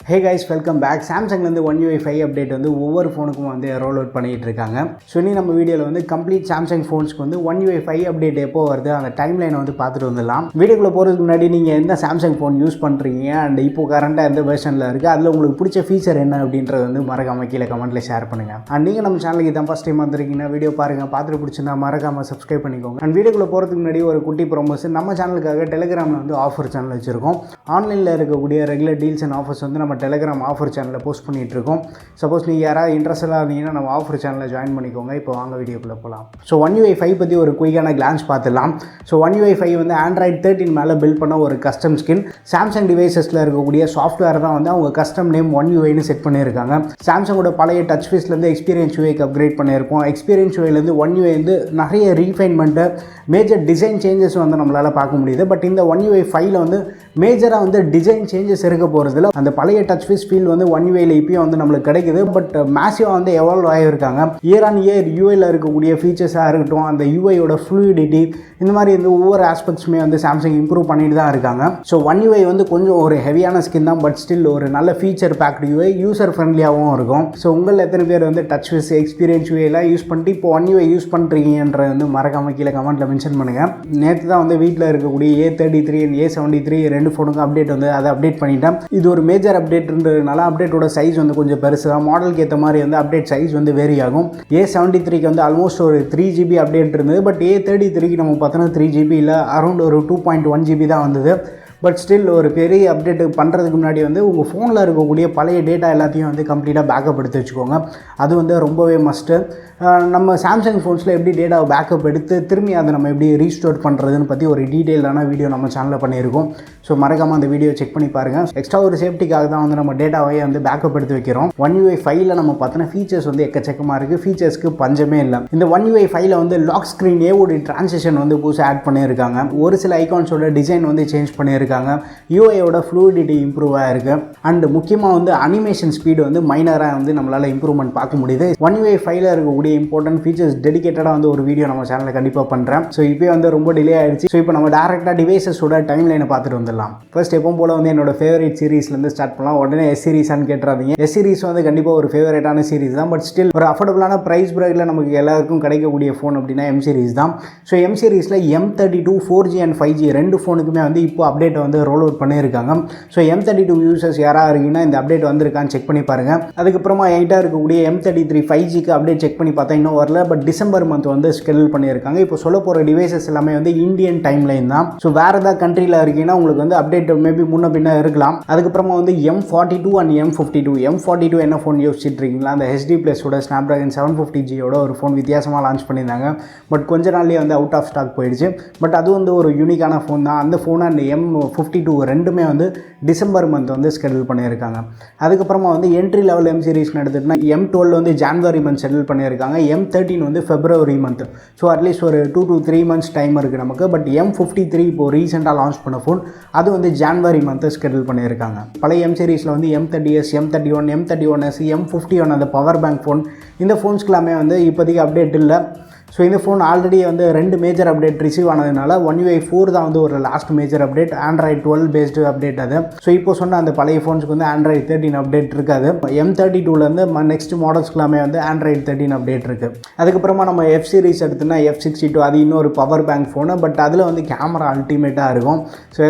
Hey guys, welcome back. Samsung வந்து One UI 5 update வந்து ஒவ்வொரு ஃபோனுக்கும் வந்து ரோல் அவுட் பண்ணிட்டு இருக்காங்க. ஸோ இனி நம்ம வீடியோவில் வந்து கம்ப்ளீட் சாம்சங் ஃபோன்ஸ்க்கு வந்து One UI 5 அப்டேட் எப்போ வருது அந்த டைம் லைனை வந்து பார்த்துட்டு வந்துடலாம். வீடியோக்குள்ளே போகிறதுக்கு முன்னாடி நீங்கள் எந்த சாம்சங் ஃபோன் யூஸ் பண்ணுறீங்க அண்ட் இப்போ கரண்ட்டாக எந்த வெர்ஷனில் இருக்குது, அதில் உங்களுக்கு பிடிச்ச ஃபீச்சர் என்ன அப்படின்றது வந்து மறக்காம கீழே கமெண்ட்டில் ஷேர் பண்ணுங்கள். அண்ட் நீங்கள் நம்ம சேனலுக்கு இதான் ஃபஸ்ட் டைம் வந்திருக்கீங்கன்னா வீடியோ பாருங்கள், பார்த்துட்டு பிடிச்சிருந்தா மறக்காமல் சப்ஸ்கிரைப் பண்ணிக்கோங்க. அண்ட் வீடியோக்குள்ளே போகிறதுக்கு முன்னாடி ஒரு குட்டி ப்ரோமோஷன், நம்ம சேனலுக்காக டெலிகிராமில் வந்து ஆஃபர் சேனல் வச்சுருக்கோம். ஆன்லைனில் இருக்கக்கூடிய ரெகுலர் டீல்ஸ் அண்ட் ஆஃபர்ஸ் வந்து நம்ம டெலிகிராம் ஆஃபர் சேனலில் போஸ்ட் பண்ணிகிட்டு இருக்கோம். சப்போஸ் நீங்கள் யாராவது இன்ட்ரெஸ்டாக இருந்தீங்கன்னா நம்ம ஆஃபர் சேனலில் ஜாயின் பண்ணிக்கோங்க. இப்போ வாங்க வீடியோக்குள்ளே போகலாம். ஸோ One UI 5 பற்றி ஒரு குயிக்கான கிளான்ஸ் பார்த்துடலாம். ஸோ One UI 5 வந்து Android 13 மேலே பில்ட் பண்ண ஒரு கஸ்டம் ஸ்கின். சாம்சங் டிவைசஸில் இருக்கக்கூடிய சாஃப்ட்வேர் தான் வந்து அவங்க கஸ்டம் நேம் One UIன்னு செட் பண்ணியிருக்காங்க. சாம்சங்கோட பழைய டச் ஃபேஸ்லேருந்து எக்ஸ்பீரியன்ஸ் UIக்கு அப்கிரேட் பண்ணியிருக்கோம். எக்ஸ்பீரியன்ஸ் UIலேருந்து One UI வந்து நிறைய ரீஃபைன்மெண்ட்டு, மேஜர் டிசைன் சேஞ்சஸ் வந்து நம்மளால் பார்க்க முடியுது. பட் இந்த One UI 5ல் வந்து மேஜராக வந்து டிசைன் சேஞ்சஸ் இருக்க போகிறதுல அந்த பழைய டச் ஃபேஸ் ஃபீல் வந்து One UIயில் இப்போயும் வந்து நம்மளுக்கு கிடைக்குது. பட் மேசிவாக வந்து எவால்வ் ஆகியிருக்காங்க. இயர் ஆன் இயர் யூஐயில் இருக்கக்கூடிய ஃபீச்சர்ஸாக இருக்கட்டும், அந்த யூஐயோட ஃப்ளூயிடிட்டி, இந்த மாதிரி வந்து ஒவ்வொரு ஆஸ்பெக்ட்ஸுமே வந்து சாம்சங் இம்ப்ரூவ் பண்ணிட்டு தான் இருக்காங்க. ஸோ One UI வந்து கொஞ்சம் ஒரு ஹெவியான ஸ்கின் தான், பட் ஸ்டில் ஒரு நல்ல ஃபீச்சர் பேக்டு UI, யூசர் ஃப்ரெண்ட்லியாகவும் இருக்கும். ஸோ உங்களில் எத்தனை பேர் வந்து டச் ஃபேஸ் எக்ஸ்பீரியன்ஸ் UIலாம் யூஸ் பண்ணிட்டு இப்போ One UI யூஸ் பண்ணுறீங்கன்றது வந்து மறக்காம கீழே கமெண்ட்டில் மென்ஷன் பண்ணுங்கள். நேற்று தான் வந்து வீட்டில் இருக்கக்கூடிய A33 and A73 ரெண்டு ஃபோனுக்கு அப்டேட் வந்து அதை அப்டேட் பண்ணிட்டேன். இது ஒரு மேஜர் அப்டேட்ன்றதுனால அப்டேட்டோட சைஸ் வந்து கொஞ்சம் பெருசு தான். மாடலுக்கு ஏற்ற மாதிரி வந்து அப்டேட் சைஸ் வந்து வேரி ஆகும். A73க்கு வந்து ஆல்மோஸ்ட் ஒரு 3 GB அப்டேட் இருந்தது. பட் A33க்கு நம்ம பார்த்தோன்னா 3 GB இல்லை, அரௌண்ட் ஒரு 2.1 GB தான் வந்தது. பட் ஸ்டில் ஒரு பெரிய அப்டேட் பண்ணுறதுக்கு முன்னாடி வந்து உங்கள் ஃபோனில் இருக்கக்கூடிய பழைய டேட்டா எல்லாத்தையும் வந்து கம்ப்ளீட்டாக பேக்கப் எடுத்து வச்சுக்கோங்க. அது வந்து ரொம்பவே மஸ்ட்டு. நம்ம சாம்சங் ஃபோன்ஸில் எப்படி டேட்டாவை பேக்கப் எடுத்து திரும்பி அதை நம்ம எப்படி ரீஸ்டோர் பண்ணுறதுன்னு பற்றி ஒரு டீட்டெயிலான வீடியோ நம்ம சேனலில் பண்ணியிருக்கோம். ஸோ மறக்காமல் அந்த வீடியோ செக் பண்ணி பாருங்கள். எக்ஸ்ட்ரா ஒரு சேஃப்டிக்காக தான் வந்து நம்ம டேட்டாவை வந்து பேக்கப் எடுத்து வைக்கிறோம். One UI 5ல் நம்ம பார்த்தோன்னா ஃபீச்சர்ஸ் வந்து எக்கச்சக்கமாக இருக்குது. ஃபீச்சர்ஸ்க்கு பஞ்சமே இல்லை. இந்த One UI 5ல் வந்து லாக் ஸ்க்ரீன் ஏவோட ட்ரான்சிஷன் வந்து புதுசாக ஆட் பண்ணியிருக்காங்க. ஒரு சில ஐகான்ஸோட டிசைன் வந்து சேஞ்ச் பண்ணியிருக்காங்க. யூஐயோட ஃப்ளூயிடிட்டி இம்ப்ரூவ் ஆகிருக்கு. அண்ட் முக்கியமாக வந்து அனிமேஷன் ஸ்பீடு வந்து மைனராக வந்து நம்மளால் இம்ப்ரூவ்மெண்ட் பார்க்க முடியுது. One UI 5ல் இருக்கக்கூடிய இம்பார்ட்டன்ட் ஃபீச்சர்ஸ் டெடிகேட்டடாக வந்து ஒரு வீடியோ நம்ம சேனலில் கண்டிப்பாக பண்ணுறேன். ஸோ இப்போ வந்து ரொம்ப டிலே ஆகிடுச்சு. ஸோ இப்போ நம்ம டேரெக்டாக டிவைசஸோட டைம் லைனை பார்த்துட்டு வந்துடலாம். ஃபர்ஸ்ட் எப்பவும் போல் வந்து என்னோட ஃபேவரட் சீரீஸ்லேருந்து ஸ்டார்ட் பண்ணலாம். உடனே எஸ் சீரிஸான்னு கேட்டுறாதீங்க. எஸ் சீரிஸ் வந்து கண்டிப்பாக ஒரு ஃபேவரட்டான சீரிஸ் தான். பட் ஸ்டில் ஒரு அஃபோர்டபுளான ப்ரைஸ் ப்ரைஸில் நமக்கு எல்லாருக்கும் கிடைக்கக்கூடிய ஃபோன் அப்படின்னா எம் சீரிஸ் தான். ஸோ எம் சீரிஸில் M32 4G and 5G ரெண்டு ஃபோனுக்குமே வந்து இப்போ அப்டேட் வந்து ரோல் அவுட் பண்ணியிருக்காங்க. ஸோ M32 யூசர்ஸ் யாராக இருக்கீங்கன்னா இந்த அப்டேட் வந்திருக்கான்னு செக் பண்ணி பாருங்கள். அதுக்கப்புறமா என்கிட்ட இருக்கக்கூடிய M33 5Gக்கு அப்டேட் செக் பண்ணி பார்த்தா இன்னும் வரல. பட் டிசம்பர் மந்த் வந்து ஸ்கெடியூல் பண்ணியிருக்காங்க. இப்போ சொல்ல போகிற டிவைசஸ் எல்லாமே வந்து இந்தியன் டைம் லைன் தான். ஸோ வேறு ஏதாவது கண்ட்ரியில் இருக்கீங்கன்னா உங்களுக்கு வந்து அப்டேட் மேபி முன்ன பின்ன இருக்கலாம். அதுக்கப்புறமா வந்து M42 and M52. M42 என்ன ஃபோன் யோசிச்சுட்டு இருக்கீங்களா? அந்த HD Plusஓட Snapdragon 750Gயோட ஒரு ஃபோன் வித்தியாசமாக லான்ச் பண்ணியிருந்தாங்க. பட் கொஞ்ச நாள்லேயே வந்து அவுட் ஆஃப் ஸ்டாக் போயிடுச்சு. பட் அது வந்து ஒரு யூனிக்கான ஃபோன் தான். அந்த ஃபோன் அண்ட் M52 ரெண்டுமே வந்து டிசம்பர் மந்த் வந்து ஸ்கெடியூல் பண்ணியிருக்காங்க. அதுக்கப்புறமா வந்து என்ட்ரி லெவல் எம் சீரிஸ்னு எடுத்துகிட்டோம்னா M12 வந்து ஜான்வரி மந்த் ஷெடியூல் பண்ணியிருக்காங்க. M13 வந்து ஃபெப்ரவரி மந்த். ஸோ அட்லீஸ்ட் ஒரு 2 to 3 months டைம் இருக்குது நமக்கு. பட் M53 இப்போது ரீசெண்டாக லான்ச் பண்ண ஃபோன், அது வந்து ஜான்வரி மந்த்து ஸ்கெடியூல் பண்ணியிருக்காங்க. பழைய எம் சீரிஸில் வந்து M30s, M31, M31s, M51 அந்த பவர் பேங்க் ஃபோன், இந்த ஃபோன்ஸ்க்கெல்லாமே வந்து இப்போதைக்கு அப்டேட் இல்லை. ஸோ இந்த ஃபோன் ஆல்ரெடி வந்து 2 மேஜர் அப்டேட் ரிசீவ் ஆனதுனால One UI 4 தான் வந்து ஒரு last major update, Android 12 based update அது. ஸோ இப்போ சொன்ன அந்த பழைய ஃபோன்ஸுக்கு வந்து Android 13 அப்டேட் இருக்காது. M32லேருந்து நெக்ஸ்ட் மாடல்ஸ்க்குலாமே வந்து Android 13 அப்டேட் இருக்குது. அதுக்கப்புறமா நம்ம F சீரிஸ் எடுத்துன்னா F62, அது இன்னொரு பவர் பேங்க் ஃபோனு. பட் அதில் வந்து கேமரா அல்டிமேட்டாக இருக்கும். ஸோ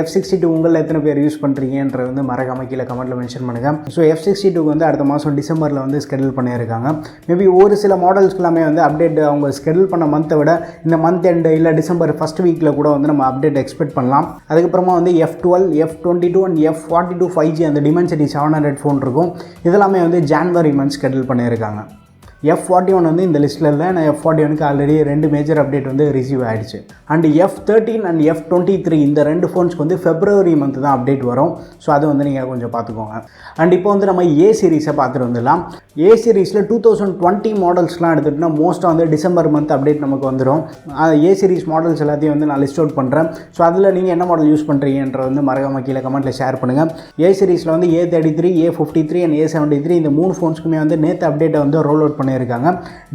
F62 உங்களில் எத்தனை பேர் யூஸ் பண்ணுறீங்கன்றது வந்து மறக்காம கீழே கமெண்ட்டில் மென்ஷன் பண்ணுங்கள். ஸோ F62க்கு வந்து அடுத்த மாதம் டிசம்பரில் வந்து ஸ்கெடியூல் பண்ணியிருக்காங்க. மேபி ஒரு சில மாடல்ஸ்க்குலாமே வந்து அப்டேட் அவங்க ஸ்கெடியூல் பண்ண மந்த்தை விட இந்த மந்த் எண்டு இல்லை டிசம்பர் ஃபர்ஸ்ட் வீக்கில் கூட வந்து நம்ம அப்டேட் எக்ஸ்பெக்ட் பண்ணலாம். அதுக்கப்புறமா வந்து F12, F22 and F42 5G அந்த Dimensity 700 ஃபோன் இருக்கும். இதெல்லாமே வந்து ஜான்வரி மந்த் ஸ்கெடியூல் பண்ணியிருக்காங்க. F41 வந்து இந்த லிஸ்ட்டில் இல்லை. நான் F41க்கு ஆல்ரெடி 2 மேஜர் அப்டேட் வந்து ரிசீவ் ஆகிடுச்சு. அண்ட் F13 and F23 இந்த 2 ஃபோன்ஸ்க்கு வந்து ஃபெப்ரவரி மந்த் தான் அப்டேட் வரும். ஸோ அது வந்து நீங்கள் கொஞ்சம் பார்த்துக்கோங்க. அண்ட் இப்போ வந்து நம்ம A சீரிஸை பார்த்துட்டு வந்துடலாம். A சீரிஸில் 2020 மாடல்ஸ்லாம் எடுத்துகிட்டோம்னா மோஸ்ட்டாக வந்து டிசம்பர் மந்த் அப்டேட் நமக்கு வந்துடும். A சீரிஸ் மாடல்ஸ் எல்லாத்தையும் வந்து நான் லிஸ்ட் அவுட் பண்ணுறேன். ஸோ அதில் நீங்கள் என்ன மாடல் யூஸ் பண்ணுறீங்கன்ற வந்து மறக்காம கீழே கமெண்ட்டில் ஷேர் பண்ணுங்கள். A சீரிஸில் வந்து A33, A53 and A73 இந்த 3 ஃபோன்ஸ்க்குமே வந்து நேற்று அப்டேட்டை வந்து ரோல் அவுட் பண்ணி பண்ணியிருக்காங்க.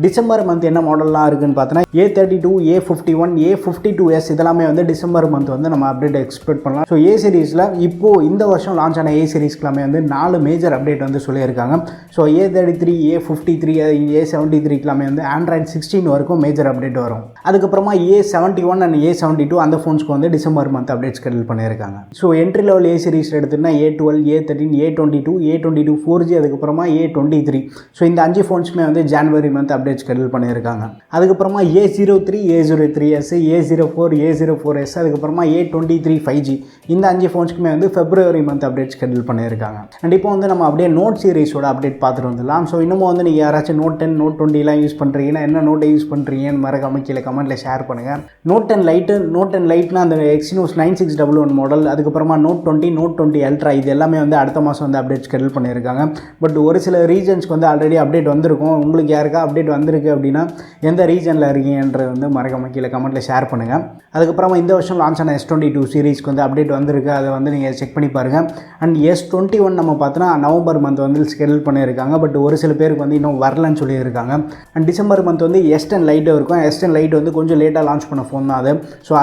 டிசம்பர் மந்த் என்ன மாடல்லாம் இருக்குன்னு பார்த்தோன்னா A32, A51, A52s இதெல்லாமே வந்து டிசம்பர் மந்த் வந்து நம்ம அப்டேட் எக்ஸ்பெக்ட் பண்ணலாம். ஸோ A சீரிஸில் இப்போது இந்த வருஷம் லான்ச் ஆன A சீரிஸ்க்கெல்லாமே வந்து 4 மேஜர் அப்டேட் வந்து சொல்லியிருக்காங்க. ஸோ A33, A53, A73க்கெல்லாமே வந்து Android 16 வரைக்கும் மேஜர் அப்டேட் வரும். அதுக்கப்புறமா A71 அண்ட் A72 அந்த ஃபோன்ஸ்க்கு வந்து டிசம்பர் மந்த் அப்டேட் ஸ்கெடியூல் பண்ணியிருக்காங்க. So entry level A series எடுத்துகிட்டா A12, A13, A22, A22 4G அதுக்கப்புறமா A23. ஸோ இந்த 5 ஃபோன்ஸுமே வந்து ஜான்வரி மந்த் அப்டேட் ஸ்கெடியூல் பண்ணியிருக்காங்க. அதுக்கப்புறமா A03, A03s, A04, A04s அதுக்கப்புறமா A23 5G இந்த 5 ஃபோன்ஸ்க்குமே வந்து ஃபெப்ரவரி மந்த் அப்டேட் ஸ்கெடியூல் பண்ணியிருக்காங்க. அண்ட் இப்போ வந்து நம்ம அப்படியே நோட் சீரிஸோட அப்டேட் பார்த்துட்டு வந்துடலாம். ஸோ இன்னமும் வந்து நீங்கள் யாராச்சும் Note 10, Note 20லாம் யூஸ் பண்ணுறீங்கன்னா என்ன நோட்டை யூஸ் பண்ணுறீங்கன்னு மறக்காம கீழே கமெண்ட்டில் ஷேர் பண்ணுங்கள். Note 10 லைட்னா அந்த Exynos 9611 மாடல், அதுக்கப்புறமா Note 20, Note 20 Ultra இது எல்லாமே வந்து அடுத்த மாதம் வந்து அப்டேட் ஸ்கெடியூல் பண்ணியிருக்காங்க. பட் ஒரு சில ரீஜன்ஸ்க்கு வந்து ஆல்ரெடி அப்டேட் வந்திருக்கும். உங்களுக்கு யாருக்கா அப்டேட் வந்திருக்கு அப்படின்னா எந்த ரீஜனில் இருக்கீங்கன்றது வந்து மறக்காம கீழே கமெண்ட்டில் ஷேர் பண்ணுங்கள். அதுக்கப்புறமா இந்த வருஷம் லான்ச் ஆன S22 சீரிஸ்க்கு வந்து அப்டேட் வந்திருக்கு. அதை வந்து நீங்கள் செக் பண்ணி பாருங்கள். அண்ட் S21 நம்ம பார்த்தோன்னா நவம்பர் மந்த் வந்து ஸ்கெடியூல் பண்ணியிருக்காங்க. பட் ஒரு சில பேருக்கு வந்து இன்னும் வரலன்னு சொல்லியிருக்காங்க. அண்ட் டிசம்பர் மந்த் வந்து S10 லைட்டு இருக்கும். S10 லைட் வந்து கொஞ்சம் லேட்டாக லான்ச் பண்ண ஃபோன் தான் அது. ஸோ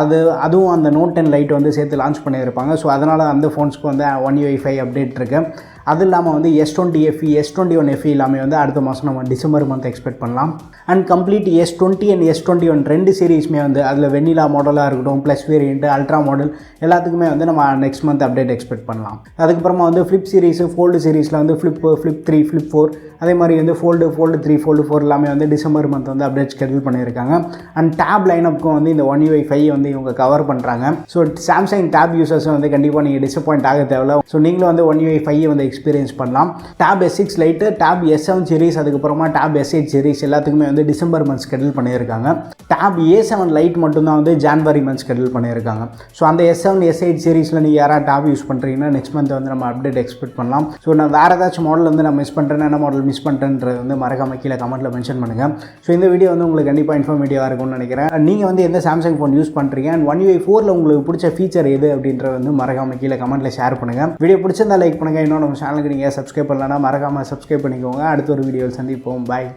அதுவும் அந்த Note 10 லைட் வந்து சேர்த்து லான்ச் பண்ணியிருப்பாங்க. ஸோ அதனால் அந்த ஃபோன்ஸ்க்கு வந்து One UI 5 அப்டேட் இருக்குது. அது இல்லாமல் வந்து S20 FE, S21 FE எல்லாமே வந்து அடுத்த மாதம் நம்ம டிசம்பர் மந்த் எக்ஸ்பெக்ட் பண்ணலாம். And complete S20 and S21 ரெண்டு சீரீஸுமே வந்து அதில் வெண்ணிலா மாடலாக இருக்கட்டும், ப்ளஸ் வேரியன்ட், அல்ட்ரா மாடல் எல்லாத்துக்குமே வந்து நம்ம நெக்ஸ்ட் மந்த் அப்டேட் எக்ஸ்பெக்ட் பண்ணலாம். அதுக்கப்புறமா வந்து ஃப்ளிப் சீரிஸ், ஃபோல்டு சீரிஸில் வந்து ஃப்ளிப் 3, ஃப்ளிப் 4 அதே மாதிரி வந்து ஃபோல்டு 3, ஃபோல்டு 4 எல்லாமே வந்து டிசம்பர் மந்த் வந்து அப்டேட் ஸ்கெடியூல் பண்ணியிருக்காங்க. அண்ட் டேப் லைனப்புக்கும் வந்து இந்த One UI 5 வந்து இவங்க கவர் பண்ணுறாங்க. ஸோ சாம்சங் டேப் யூசர்ஸ் வந்து கண்டிப்பாக நீங்கள் டிசப்பாயிண்ட் ஆக தேவையில்ல. ஸோ நீங்களும் வந்து One UI 5 வந்து எக்ஸ்பீரியன்ஸ் பண்ணலாம். Tab S6 lite, tab S7 series, அதுக்கப்புறமா டேப் S8 சீரிஸ் எல்லாத்துக்குமே வந்து டிசம்பர் மந்த் ஸ்கெடியூல் பண்ணியிருக்காங்க. டேப் A7 லைட் மட்டும்தான் வந்து ஜான்வரி மந்த் ஸ்கெடியூல் பண்ணியிருக்காங்க. ஸோ அந்த S7, S8 சீரிஸில் நீங்கள் யாராவது டேப் யூஸ் பண்ணுறீங்கன்னா நெக்ஸ்ட் மந்த் வந்து நம்ம அப்டேட் எக்ஸ்பெக்ட் பண்ணலாம். ஸோ நான் வேறு ஏதாச்சும் மாடல் வந்து நான் மிஸ் பண்ணுறேன்னா என்ன மாடல் மிஸ் பண்ணுறேன்றது வந்து மறக்காம கீழே கமெண்ட்டில் மென்ஷன் பண்ணுங்கள். ஸோ இந்த வீடியோ வந்து உங்களுக்கு கண்டிப்பாக இன்ஃபர்மேட்டிவாக இருக்கும்னு நினைக்கிறேன். நீங்கள் வந்து எந்த சாம்சங் ஃபோன் யூஸ் பண்ணுறீங்க அண்ட் One UI 4ல் உங்களுக்கு பிடிச்ச ஃபீச்சர் எது அப்படின்றத வந்து மறக்காம கீழே கமெண்ட்டில் ஷேர் பண்ணுங்கள். வீடியோ பிடிச்சிருந்தா லைக் பண்ணுங்கள். இன்னும் நம்ம சேனலுக்கு நீங்கள் சப்ஸ்கிரைப் பண்ணலன்னா மறக்காமல் சப்ஸ்கிரைப் பண்ணிக்கோங்க. அடுத்த ஒரு வீடியோவில் சந்திப்போம். பாய்.